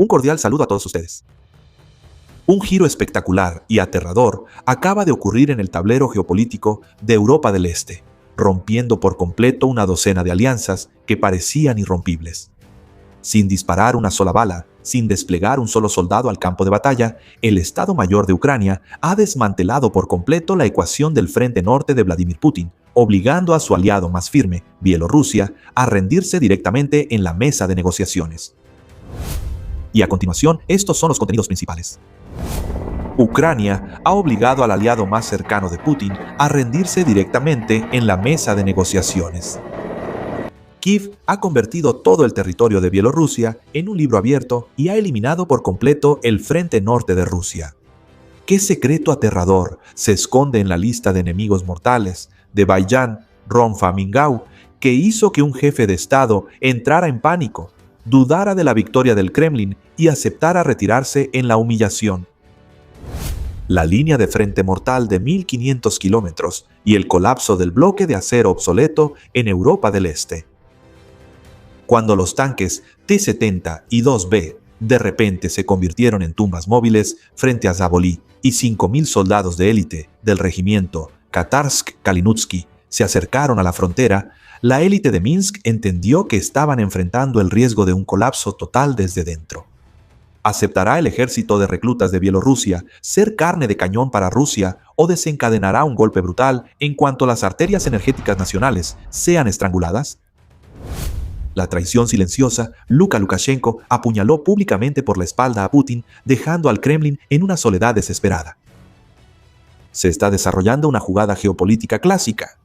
Un cordial saludo a todos ustedes. Un giro espectacular y aterrador acaba de ocurrir en el tablero geopolítico de Europa del Este, rompiendo por completo una docena de alianzas que parecían irrompibles. Sin disparar una sola bala, sin desplegar un solo soldado al campo de batalla, el Estado Mayor de Ucrania ha desmantelado por completo la ecuación del frente norte de Vladimir Putin, obligando a su aliado más firme, Bielorrusia, a rendirse directamente en la mesa de negociaciones. Y a continuación, estos son los contenidos principales. Ucrania ha obligado al aliado más cercano de Putin a rendirse directamente en la mesa de negociaciones. Kiev ha convertido todo el territorio de Bielorrusia en un libro abierto y ha eliminado por completo el frente norte de Rusia. ¿Qué secreto aterrador se esconde en la lista de enemigos mortales de Bayan Ronfamingau que hizo que un jefe de Estado entrara en pánico, dudara de la victoria del Kremlin y aceptara retirarse en la humillación? La línea de frente mortal de 1.500 kilómetros y el colapso del bloque de acero obsoleto en Europa del Este. Cuando los tanques T-70 y 2B de repente se convirtieron en tumbas móviles frente a Zabolí y 5.000 soldados de élite del regimiento Katarsk-Kalinutsky se acercaron a la frontera, la élite de Minsk entendió que estaban enfrentando el riesgo de un colapso total desde dentro. ¿Aceptará el ejército de reclutas de Bielorrusia ser carne de cañón para Rusia o desencadenará un golpe brutal en cuanto las arterias energéticas nacionales sean estranguladas? La traición silenciosa, Lukashenko apuñaló públicamente por la espalda a Putin, dejando al Kremlin en una soledad desesperada. Se está desarrollando una jugada geopolítica clásica.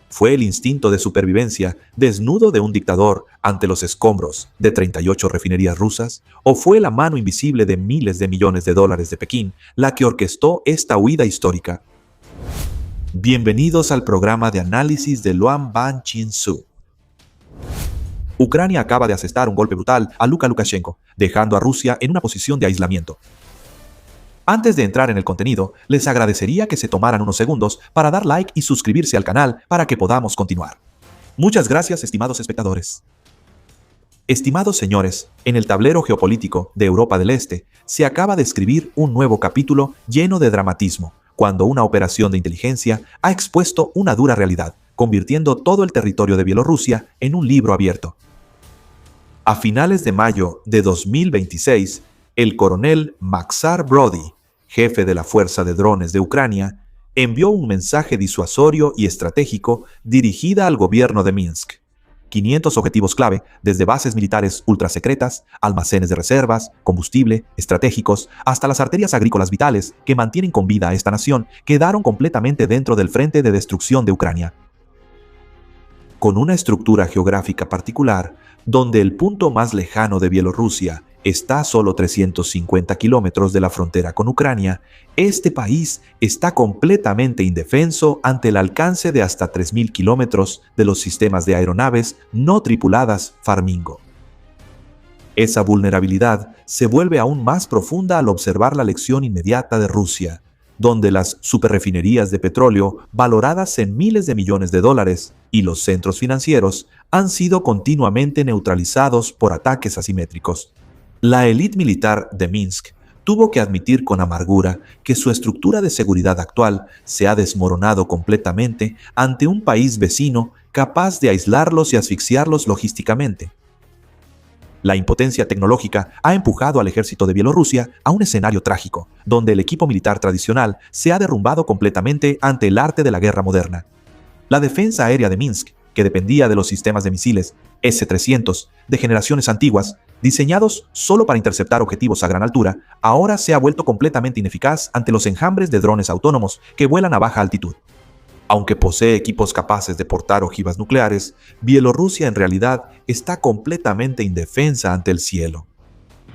¿Fue el instinto de supervivencia desnudo de un dictador ante los escombros de 38 refinerías rusas? ¿O fue la mano invisible de miles de millones de dólares de Pekín la que orquestó esta huida histórica? Bienvenidos al programa de análisis de Luan Ban Chin-su. Ucrania acaba de asestar un golpe brutal a Lukashenko, dejando a Rusia en una posición de aislamiento. Antes de entrar en el contenido, les agradecería que se tomaran unos segundos para dar like y suscribirse al canal para que podamos continuar. Muchas gracias, estimados espectadores. Estimados señores, en el tablero geopolítico de Europa del Este se acaba de escribir un nuevo capítulo lleno de dramatismo, cuando una operación de inteligencia ha expuesto una dura realidad, convirtiendo todo el territorio de Bielorrusia en un libro abierto. A finales de mayo de 2026, el coronel Maxar Brody, jefe de la Fuerza de Drones de Ucrania, envió un mensaje disuasorio y estratégico dirigida al gobierno de Minsk. 500 objetivos clave, desde bases militares ultrasecretas, almacenes de reservas, combustible, estratégicos, hasta las arterias agrícolas vitales que mantienen con vida a esta nación, quedaron completamente dentro del frente de destrucción de Ucrania. Con una estructura geográfica particular, donde el punto más lejano de Bielorrusia está a solo 350 kilómetros de la frontera con Ucrania, este país está completamente indefenso ante el alcance de hasta 3.000 kilómetros de los sistemas de aeronaves no tripuladas Farmingo. Esa vulnerabilidad se vuelve aún más profunda al observar la lección inmediata de Rusia, donde las superrefinerías de petróleo, valoradas en miles de millones de dólares, y los centros financieros han sido continuamente neutralizados por ataques asimétricos. La élite militar de Minsk tuvo que admitir con amargura que su estructura de seguridad actual se ha desmoronado completamente ante un país vecino capaz de aislarlos y asfixiarlos logísticamente. La impotencia tecnológica ha empujado al ejército de Bielorrusia a un escenario trágico, donde el equipo militar tradicional se ha derrumbado completamente ante el arte de la guerra moderna. La defensa aérea de Minsk, que dependía de los sistemas de misiles S-300 de generaciones antiguas, diseñados solo para interceptar objetivos a gran altura, ahora se ha vuelto completamente ineficaz ante los enjambres de drones autónomos que vuelan a baja altitud. Aunque posee equipos capaces de portar ojivas nucleares, Bielorrusia en realidad está completamente indefensa ante el cielo.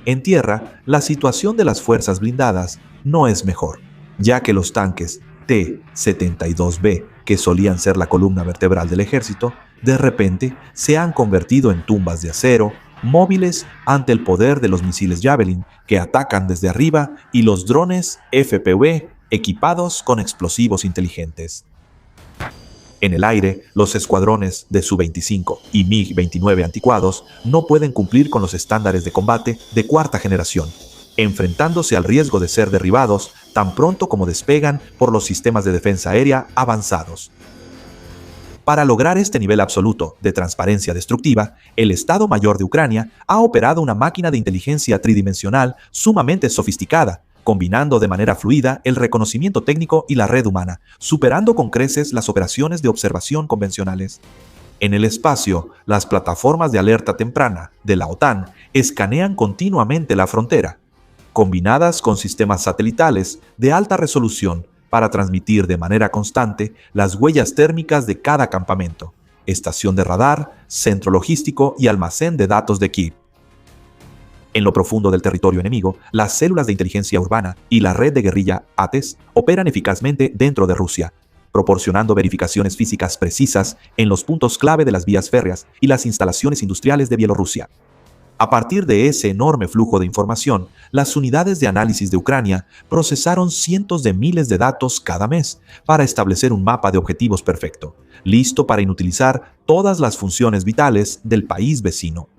En tierra, la situación de las fuerzas blindadas no es mejor, ya que los tanques T-72B, que solían ser la columna vertebral del ejército, de repente se han convertido en tumbas de acero, móviles ante el poder de los misiles Javelin que atacan desde arriba y los drones FPV equipados con explosivos inteligentes. En el aire, los escuadrones de Su-25 y MiG-29 anticuados no pueden cumplir con los estándares de combate de cuarta generación, enfrentándose al riesgo de ser derribados tan pronto como despegan por los sistemas de defensa aérea avanzados. Para lograr este nivel absoluto de transparencia destructiva, el Estado Mayor de Ucrania ha operado una máquina de inteligencia tridimensional sumamente sofisticada, combinando de manera fluida el reconocimiento técnico y la red humana, superando con creces las operaciones de observación convencionales. En el espacio, las plataformas de alerta temprana de la OTAN escanean continuamente la frontera, combinadas con sistemas satelitales de alta resolución para transmitir de manera constante las huellas térmicas de cada campamento, estación de radar, centro logístico y almacén de datos de Kiev. En lo profundo del territorio enemigo, las células de inteligencia urbana y la red de guerrilla ATES operan eficazmente dentro de Rusia, proporcionando verificaciones físicas precisas en los puntos clave de las vías férreas y las instalaciones industriales de Bielorrusia. A partir de ese enorme flujo de información, las unidades de análisis de Ucrania procesaron cientos de miles de datos cada mes para establecer un mapa de objetivos perfecto, listo para inutilizar todas las funciones vitales del país vecino.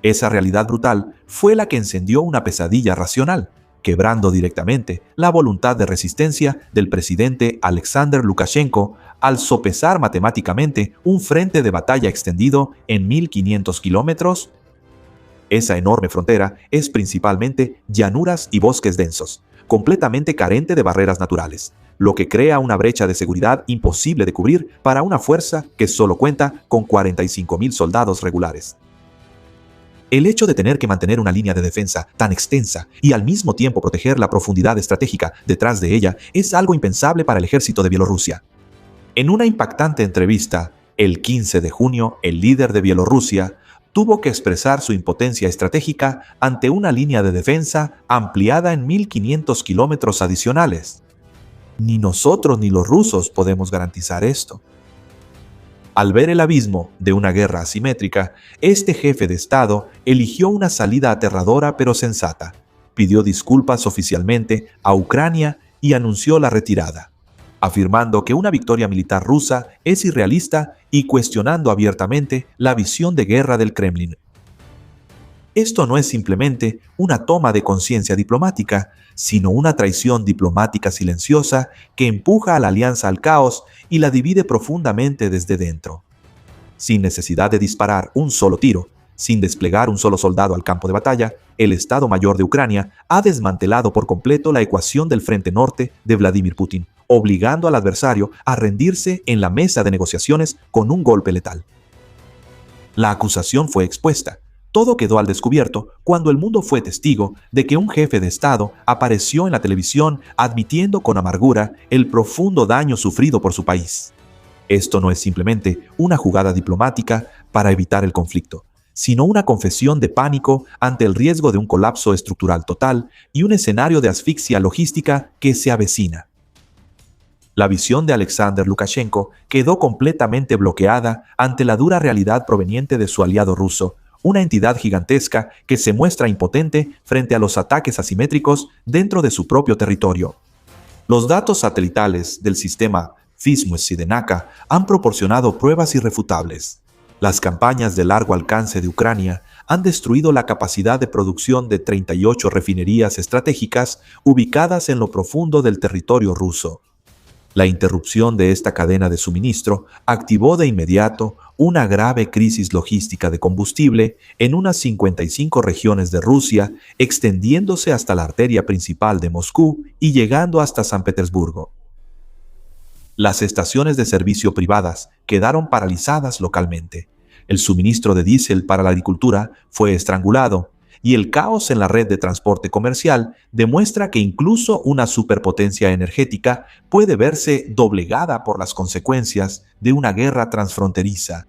Esa realidad brutal fue la que encendió una pesadilla racional, quebrando directamente la voluntad de resistencia del presidente Alexander Lukashenko al sopesar matemáticamente un frente de batalla extendido en 1.500 kilómetros. Esa enorme frontera es principalmente llanuras y bosques densos, completamente carente de barreras naturales, lo que crea una brecha de seguridad imposible de cubrir para una fuerza que solo cuenta con 45.000 soldados regulares. El hecho de tener que mantener una línea de defensa tan extensa y al mismo tiempo proteger la profundidad estratégica detrás de ella es algo impensable para el ejército de Bielorrusia. En una impactante entrevista, el 15 de junio, el líder de Bielorrusia tuvo que expresar su impotencia estratégica ante una línea de defensa ampliada en 1.500 kilómetros adicionales. Ni nosotros ni los rusos podemos garantizar esto. Al ver el abismo de una guerra asimétrica, este jefe de Estado eligió una salida aterradora pero sensata. Pidió disculpas oficialmente a Ucrania y anunció la retirada, afirmando que una victoria militar rusa es irrealista y cuestionando abiertamente la visión de guerra del Kremlin. Esto no es simplemente una toma de conciencia diplomática, sino una traición diplomática silenciosa que empuja a la alianza al caos y la divide profundamente desde dentro. Sin necesidad de disparar un solo tiro, sin desplegar un solo soldado al campo de batalla, el Estado Mayor de Ucrania ha desmantelado por completo la ecuación del Frente Norte de Vladimir Putin, obligando al adversario a rendirse en la mesa de negociaciones con un golpe letal. La acusación fue expuesta. Todo quedó al descubierto cuando el mundo fue testigo de que un jefe de Estado apareció en la televisión admitiendo con amargura el profundo daño sufrido por su país. Esto no es simplemente una jugada diplomática para evitar el conflicto, sino una confesión de pánico ante el riesgo de un colapso estructural total y un escenario de asfixia logística que se avecina. La visión de Alexander Lukashenko quedó completamente bloqueada ante la dura realidad proveniente de su aliado ruso, una entidad gigantesca que se muestra impotente frente a los ataques asimétricos dentro de su propio territorio. Los datos satelitales del sistema FISMUS-SIDENACA han proporcionado pruebas irrefutables. Las campañas de largo alcance de Ucrania han destruido la capacidad de producción de 38 refinerías estratégicas ubicadas en lo profundo del territorio ruso. La interrupción de esta cadena de suministro activó de inmediato una grave crisis logística de combustible en unas 55 regiones de Rusia, extendiéndose hasta la arteria principal de Moscú y llegando hasta San Petersburgo. Las estaciones de servicio privadas quedaron paralizadas localmente. El suministro de diésel para la agricultura fue estrangulado y el caos en la red de transporte comercial demuestra que incluso una superpotencia energética puede verse doblegada por las consecuencias de una guerra transfronteriza.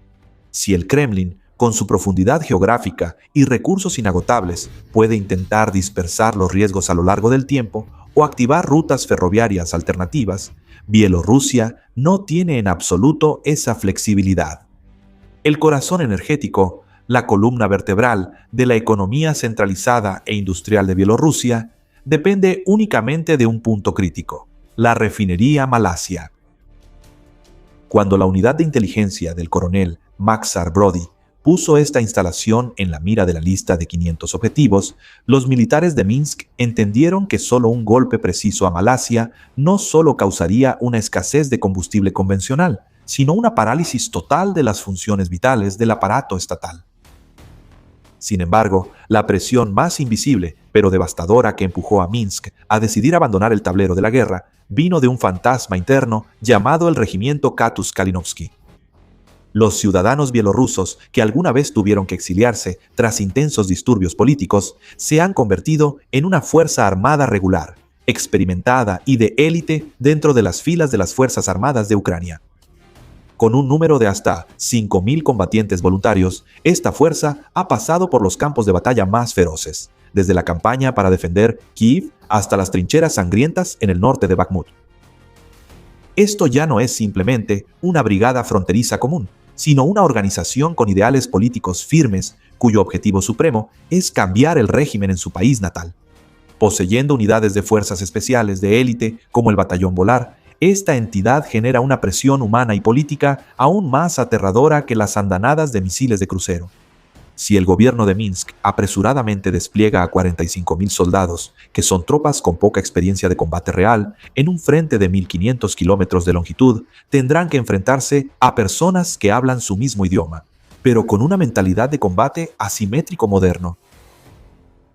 Si el Kremlin, con su profundidad geográfica y recursos inagotables, puede intentar dispersar los riesgos a lo largo del tiempo o activar rutas ferroviarias alternativas, Bielorrusia no tiene en absoluto esa flexibilidad. El corazón energético, la columna vertebral de la economía centralizada e industrial de Bielorrusia, depende únicamente de un punto crítico: la refinería Malasia. Cuando la unidad de inteligencia del coronel Maxar Brody puso esta instalación en la mira de la lista de 500 objetivos, los militares de Minsk entendieron que solo un golpe preciso a Malasia no solo causaría una escasez de combustible convencional, sino una parálisis total de las funciones vitales del aparato estatal. Sin embargo, la presión más invisible, pero devastadora que empujó a Minsk a decidir abandonar el tablero de la guerra, vino de un fantasma interno llamado el regimiento Katus Kalinovsky. Los ciudadanos bielorrusos que alguna vez tuvieron que exiliarse tras intensos disturbios políticos se han convertido en una fuerza armada regular, experimentada y de élite dentro de las filas de las Fuerzas Armadas de Ucrania. Con un número de hasta 5.000 combatientes voluntarios, esta fuerza ha pasado por los campos de batalla más feroces, desde la campaña para defender Kiev hasta las trincheras sangrientas en el norte de Bakhmut. Esto ya no es simplemente una brigada fronteriza común, sino una organización con ideales políticos firmes cuyo objetivo supremo es cambiar el régimen en su país natal. Poseyendo unidades de fuerzas especiales de élite como el Batallón Volar, esta entidad genera una presión humana y política aún más aterradora que las andanadas de misiles de crucero. Si el gobierno de Minsk apresuradamente despliega a 45.000 soldados, que son tropas con poca experiencia de combate real, en un frente de 1.500 kilómetros de longitud, tendrán que enfrentarse a personas que hablan su mismo idioma, pero con una mentalidad de combate asimétrico moderno.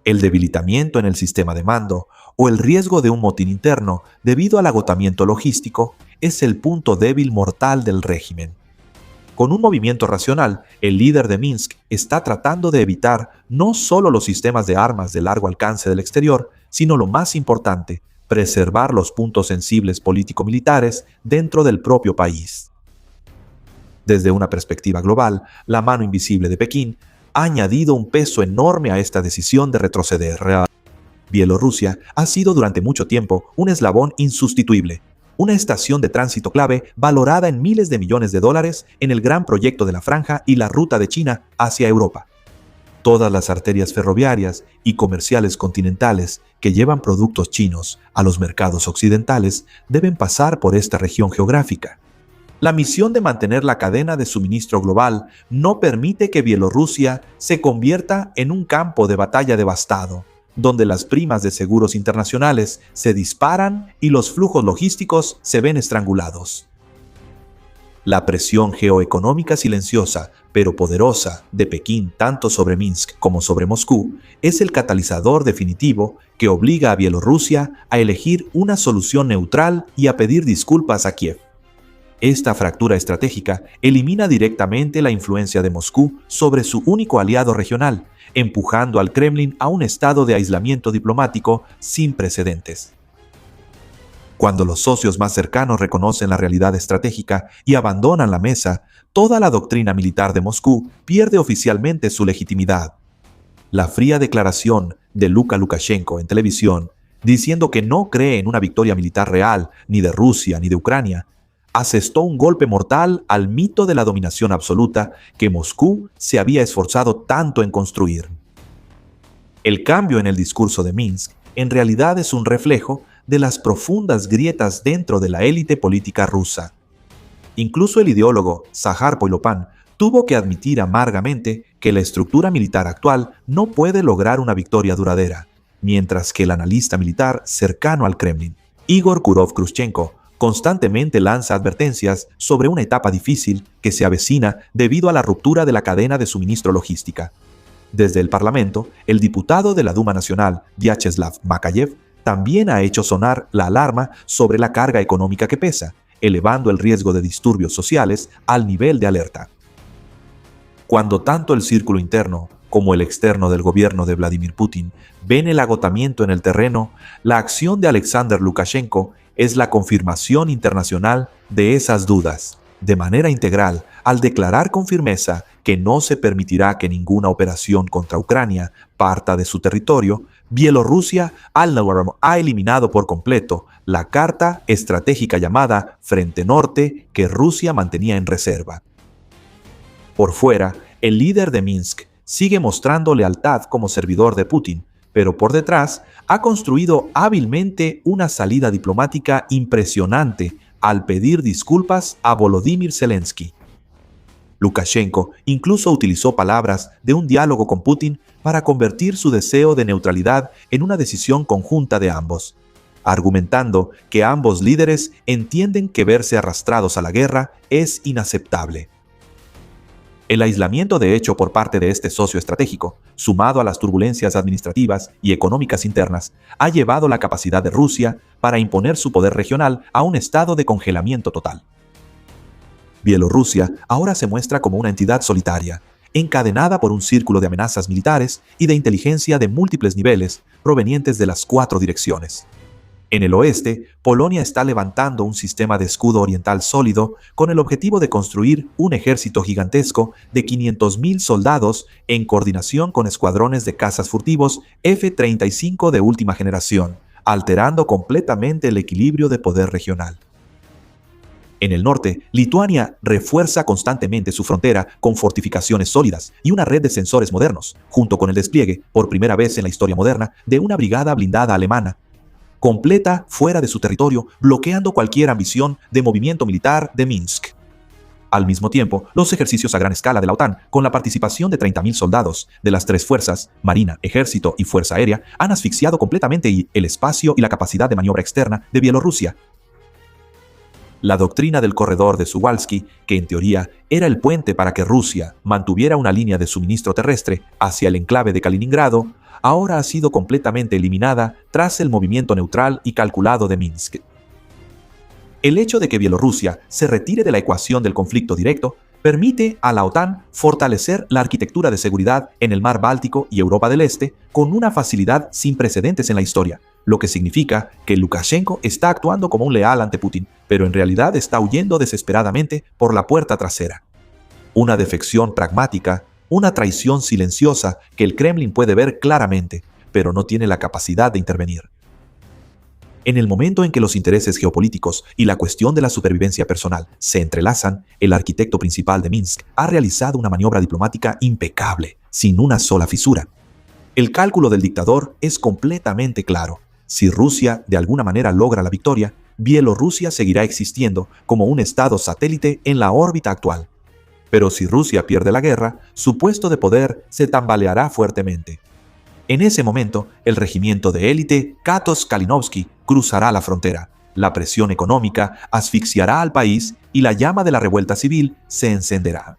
El debilitamiento en el sistema de mando o el riesgo de un motín interno debido al agotamiento logístico es el punto débil mortal del régimen. Con un movimiento racional, el líder de Minsk está tratando de evitar no solo los sistemas de armas de largo alcance del exterior, sino lo más importante, preservar los puntos sensibles político-militares dentro del propio país. Desde una perspectiva global, la mano invisible de Pekín ha añadido un peso enorme a esta decisión de retroceder. Bielorrusia ha sido durante mucho tiempo un eslabón insustituible, una estación de tránsito clave valorada en miles de millones de dólares en el gran proyecto de la Franja y la ruta de China hacia Europa. Todas las arterias ferroviarias y comerciales continentales que llevan productos chinos a los mercados occidentales deben pasar por esta región geográfica. La misión de mantener la cadena de suministro global no permite que Bielorrusia se convierta en un campo de batalla devastado, donde las primas de seguros internacionales se disparan y los flujos logísticos se ven estrangulados. La presión geoeconómica silenciosa, pero poderosa, de Pekín tanto sobre Minsk como sobre Moscú, es el catalizador definitivo que obliga a Bielorrusia a elegir una solución neutral y a pedir disculpas a Kiev. Esta fractura estratégica elimina directamente la influencia de Moscú sobre su único aliado regional, empujando al Kremlin a un estado de aislamiento diplomático sin precedentes. Cuando los socios más cercanos reconocen la realidad estratégica y abandonan la mesa, toda la doctrina militar de Moscú pierde oficialmente su legitimidad. La fría declaración de Lukashenko en televisión, diciendo que no cree en una victoria militar real, ni de Rusia ni de Ucrania, asestó un golpe mortal al mito de la dominación absoluta que Moscú se había esforzado tanto en construir. El cambio en el discurso de Minsk en realidad es un reflejo de las profundas grietas dentro de la élite política rusa. Incluso el ideólogo Zahar Poilopan tuvo que admitir amargamente que la estructura militar actual no puede lograr una victoria duradera, mientras que el analista militar cercano al Kremlin, Igor Kurov-Khrushchenko, constantemente lanza advertencias sobre una etapa difícil que se avecina debido a la ruptura de la cadena de suministro logística. Desde el Parlamento, el diputado de la Duma Nacional, Vyacheslav Makayev, también ha hecho sonar la alarma sobre la carga económica que pesa, elevando el riesgo de disturbios sociales al nivel de alerta. Cuando tanto el círculo interno como el externo del gobierno de Vladimir Putin ven el agotamiento en el terreno, la acción de Alexander Lukashenko es la confirmación internacional de esas dudas, de manera integral, al declarar con firmeza que no se permitirá que ninguna operación contra Ucrania parta de su territorio. Bielorrusia ha eliminado por completo la carta estratégica llamada Frente Norte que Rusia mantenía en reserva. Por fuera, el líder de Minsk sigue mostrando lealtad como servidor de Putin, pero por detrás ha construido hábilmente una salida diplomática impresionante al pedir disculpas a Volodymyr Zelensky. Lukashenko incluso utilizó palabras de un diálogo con Putin para convertir su deseo de neutralidad en una decisión conjunta de ambos, argumentando que ambos líderes entienden que verse arrastrados a la guerra es inaceptable. El aislamiento de hecho por parte de este socio estratégico, sumado a las turbulencias administrativas y económicas internas, ha llevado la capacidad de Rusia para imponer su poder regional a un estado de congelamiento total. Bielorrusia ahora se muestra como una entidad solitaria, encadenada por un círculo de amenazas militares y de inteligencia de múltiples niveles provenientes de las 4 direcciones. En el oeste, Polonia está levantando un sistema de escudo oriental sólido con el objetivo de construir un ejército gigantesco de 500.000 soldados en coordinación con escuadrones de cazas furtivos F-35 de última generación, alterando completamente el equilibrio de poder regional. En el norte, Lituania refuerza constantemente su frontera con fortificaciones sólidas y una red de sensores modernos, junto con el despliegue, por primera vez en la historia moderna, de una brigada blindada alemana, completa fuera de su territorio, bloqueando cualquier ambición de movimiento militar de Minsk. Al mismo tiempo, los ejercicios a gran escala de la OTAN, con la participación de 30.000 soldados de las 3 fuerzas, Marina, Ejército y Fuerza Aérea, han asfixiado completamente el espacio y la capacidad de maniobra externa de Bielorrusia. La doctrina del corredor de Suwalski, que en teoría era el puente para que Rusia mantuviera una línea de suministro terrestre hacia el enclave de Kaliningrado, ahora ha sido completamente eliminada tras el movimiento neutral y calculado de Minsk. El hecho de que Bielorrusia se retire de la ecuación del conflicto directo permite a la OTAN fortalecer la arquitectura de seguridad en el Mar Báltico y Europa del Este con una facilidad sin precedentes en la historia, lo que significa que Lukashenko está actuando como un leal ante Putin, pero en realidad está huyendo desesperadamente por la puerta trasera. Una defección pragmática, una traición silenciosa que el Kremlin puede ver claramente, pero no tiene la capacidad de intervenir. En el momento en que los intereses geopolíticos y la cuestión de la supervivencia personal se entrelazan, el arquitecto principal de Minsk ha realizado una maniobra diplomática impecable, sin una sola fisura. El cálculo del dictador es completamente claro. Si Rusia de alguna manera logra la victoria, Bielorrusia seguirá existiendo como un estado satélite en la órbita actual. Pero si Rusia pierde la guerra, su puesto de poder se tambaleará fuertemente. En ese momento, el regimiento de élite Katos Kalinovsky cruzará la frontera. La presión económica asfixiará al país y la llama de la revuelta civil se encenderá.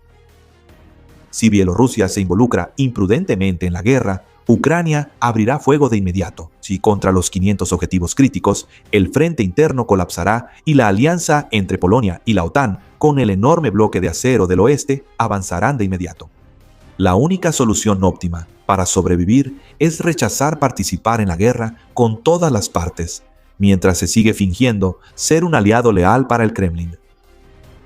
Si Bielorrusia se involucra imprudentemente en la guerra, Ucrania abrirá fuego de inmediato. Si contra los 500 objetivos críticos, el frente interno colapsará y la alianza entre Polonia y la OTAN, con el enorme bloque de acero del oeste, avanzarán de inmediato. La única solución óptima para sobrevivir es rechazar participar en la guerra con todas las partes, mientras se sigue fingiendo ser un aliado leal para el Kremlin.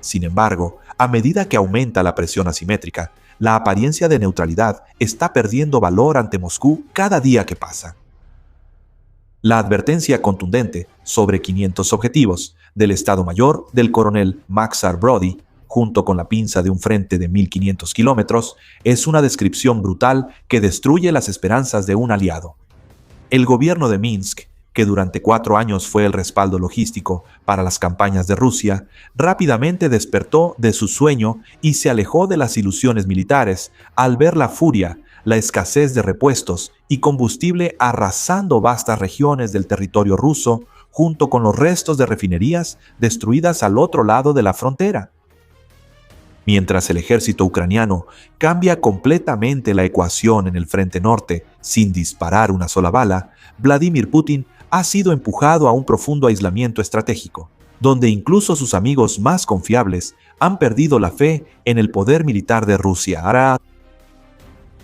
Sin embargo, a medida que aumenta la presión asimétrica, la apariencia de neutralidad está perdiendo valor ante Moscú cada día que pasa. La advertencia contundente sobre 500 objetivos del Estado Mayor del coronel Maxar Brody, junto con la pinza de un frente de 1.500 kilómetros, es una descripción brutal que destruye las esperanzas de un aliado. El gobierno de Minsk, que durante 4 años fue el respaldo logístico para las campañas de Rusia, rápidamente despertó de su sueño y se alejó de las ilusiones militares al ver la furia, la escasez de repuestos y combustible arrasando vastas regiones del territorio ruso, junto con los restos de refinerías destruidas al otro lado de la frontera. Mientras el ejército ucraniano cambia completamente la ecuación en el frente norte sin disparar una sola bala, Vladimir Putin ha sido empujado a un profundo aislamiento estratégico, donde incluso sus amigos más confiables han perdido la fe en el poder militar de Rusia.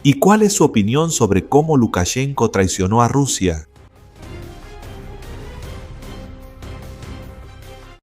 ¿Y cuál es su opinión sobre cómo Lukashenko traicionó a Rusia?